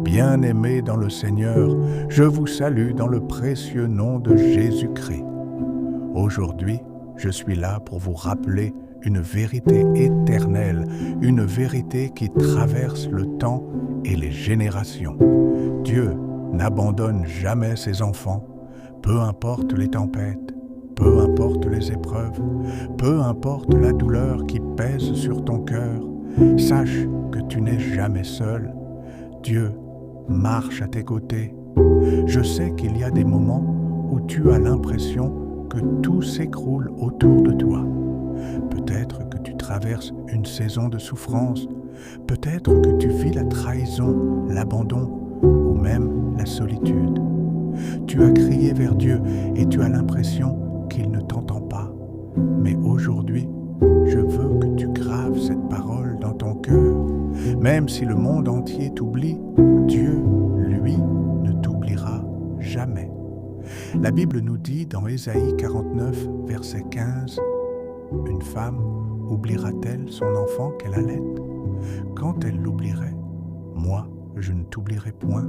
Bien-aimés dans le Seigneur, je vous salue dans le précieux nom de Jésus-Christ. Aujourd'hui, je suis là pour vous rappeler une vérité éternelle, une vérité qui traverse le temps et les générations. Dieu n'abandonne jamais ses enfants, peu importe les tempêtes, peu importe les épreuves, peu importe la douleur qui pèse sur ton cœur. Sache que tu n'es jamais seul. Dieu marche à tes côtés. Je sais qu'il y a des moments où tu as l'impression que tout s'écroule autour de toi. Peut-être que tu traverses une saison de souffrance, peut-être que tu vis la trahison, l'abandon ou même la solitude. Tu as crié vers Dieu et tu as l'impression qu'il ne t'entend pas. Mais aujourd'hui, je veux que tu graves cette parole dans ton cœur. Même si le monde entier t'oublie, Dieu, lui, ne t'oubliera jamais. La Bible nous dit dans Ésaïe 49, verset 15, « Une femme oubliera-t-elle son enfant qu'elle allait? Quand elle l'oublierait, moi, je ne t'oublierai point. »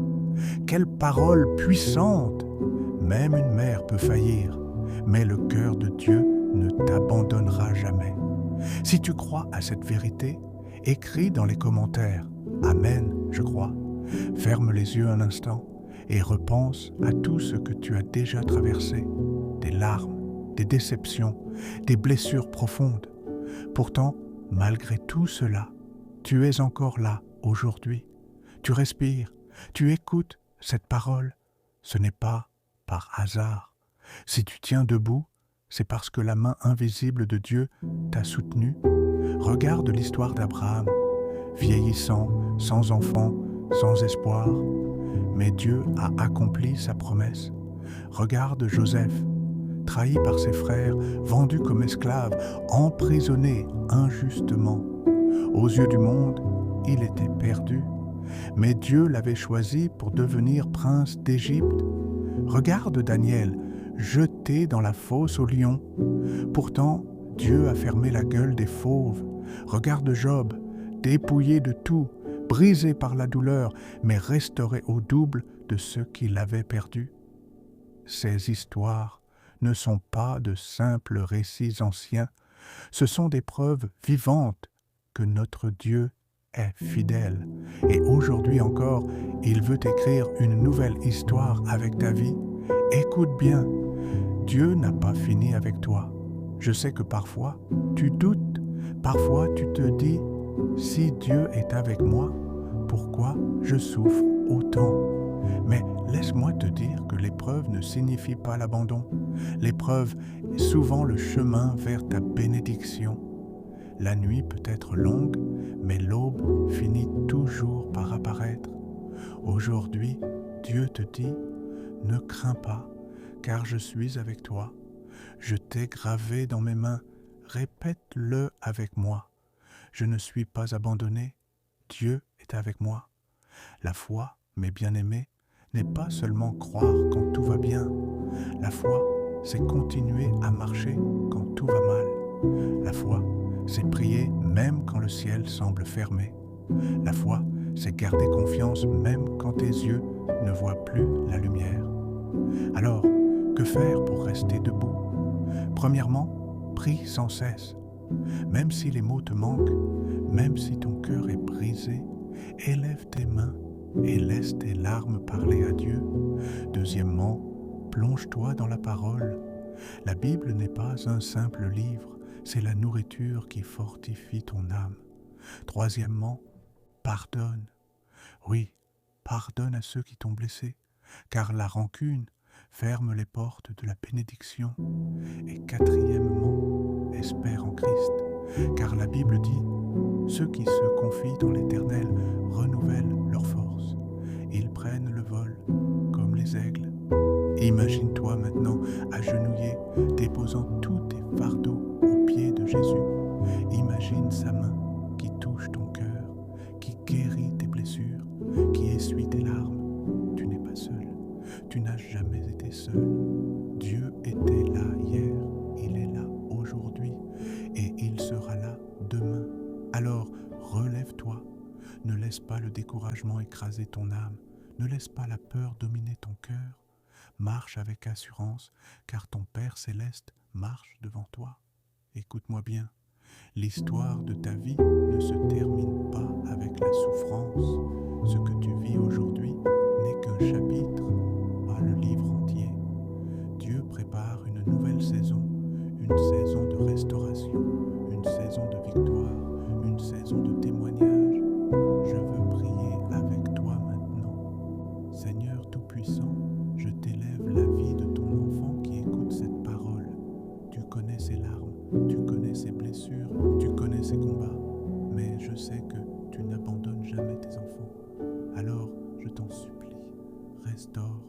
Quelle parole puissante! Même une mère peut faillir, mais le cœur de Dieu ne t'abandonnera jamais. Si tu crois à cette vérité, écris dans les commentaires « Amen, je crois ». Ferme les yeux un instant et repense à tout ce que tu as déjà traversé, des larmes, des déceptions, des blessures profondes. Pourtant, malgré tout cela, tu es encore là aujourd'hui. Tu respires, tu écoutes cette parole. Ce n'est pas par hasard. Si tu tiens debout, c'est parce que la main invisible de Dieu t'a soutenu. Regarde l'histoire d'Abraham, vieillissant, sans enfant, sans espoir. Mais Dieu a accompli sa promesse. Regarde Joseph, trahi par ses frères, vendu comme esclave, emprisonné injustement. Aux yeux du monde, il était perdu. Mais Dieu l'avait choisi pour devenir prince d'Égypte. Regarde Daniel, jeté dans la fosse aux lions. Pourtant, Dieu a fermé la gueule des fauves. Regarde Job, dépouillé de tout, brisé par la douleur, mais restauré au double de ce qu'il avait perdu. Ces histoires ne sont pas de simples récits anciens, ce sont des preuves vivantes que notre Dieu est fidèle. Et aujourd'hui encore, il veut écrire une nouvelle histoire avec ta vie. Écoute bien, Dieu n'a pas fini avec toi. Je sais que parfois, tu doutes, parfois tu te dis, si Dieu est avec moi, pourquoi je souffre autant? Mais laisse-moi te dire que l'épreuve ne signifie pas l'abandon. L'épreuve est souvent le chemin vers ta bénédiction. La nuit peut être longue, mais l'aube finit toujours par apparaître. Aujourd'hui, Dieu te dit, ne crains pas, car je suis avec toi. Je t'ai gravé dans mes mains, répète-le avec moi. Je ne suis pas abandonné, Dieu est avec moi. La foi, mes bien-aimés, n'est pas seulement croire quand tout va bien. La foi, c'est continuer à marcher quand tout va mal. La foi, c'est prier même quand le ciel semble fermé. La foi, c'est garder confiance même quand tes yeux ne voient plus la lumière. Alors, que faire pour rester debout? Premièrement, prie sans cesse. Même si les mots te manquent, même si ton cœur est brisé, élève tes mains et laisse tes larmes parler à Dieu. Deuxièmement, plonge-toi dans la parole. La Bible n'est pas un simple livre, c'est la nourriture qui fortifie ton âme. Troisièmement, pardonne. Oui, pardonne à ceux qui t'ont blessé, car la rancune ferme les portes de la bénédiction. Et quatrièmement, espère en Christ, car la Bible dit, ceux qui se confient en l'Éternel renouvellent leur force. Ils prennent le vol comme les aigles. Imagine-toi maintenant agenouillé, déposant tous tes fardeaux aux pieds de Jésus. Imagine sa main qui touche ton cœur, qui guérit tes blessures, qui essuie tes larmes. Tu n'es pas seul, tu n'as jamais été seul. Dieu était là hier, il est là aujourd'hui et il sera là demain. Alors relève-toi, ne laisse pas pas le découragement écraser ton âme, ne laisse pas la peur dominer ton cœur. Marche avec assurance, car ton Père céleste marche devant toi. Écoute-moi bien, l'histoire de ta vie ne se termine pas avec la souffrance. Ce que tu vis aujourd'hui n'est qu'un chapitre, pas le livre entier. Dieu prépare une nouvelle saison, une saison de restauration, une saison de victoire, une saison de témoignage. Je veux prier avec toi maintenant. Seigneur Tout-Puissant, je t'élève la vie de ton enfant qui écoute cette parole. Tu connais ses larmes, tu connais ses blessures, tu connais ses combats, mais je sais que tu n'abandonnes jamais tes enfants. Alors, je t'en supplie, restaure,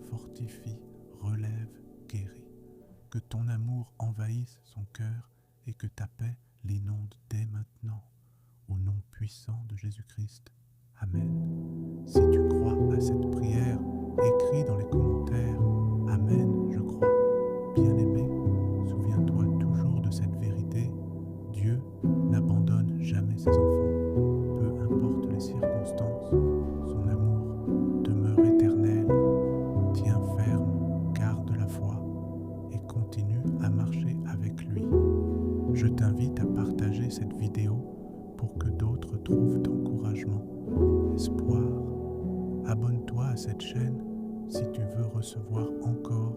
fortifie, relève, guéris. Que ton amour envahisse son cœur et que ta paix l'inonde dès maintenant. Au nom puissant de Jésus-Christ. Amen. Si tu crois à cette prière, écris dans les commentaires « Amen, je crois ». Bien-aimé, souviens-toi toujours de cette vérité. Dieu n'abandonne jamais ses enfants. Peu importe les circonstances, son amour demeure éternel. Tiens ferme, garde la foi et continue à marcher avec lui. Je t'invite à partager cette vidéo pour que d'autres trouvent d'encouragement, espoir. Abonne-toi à cette chaîne si tu veux recevoir encore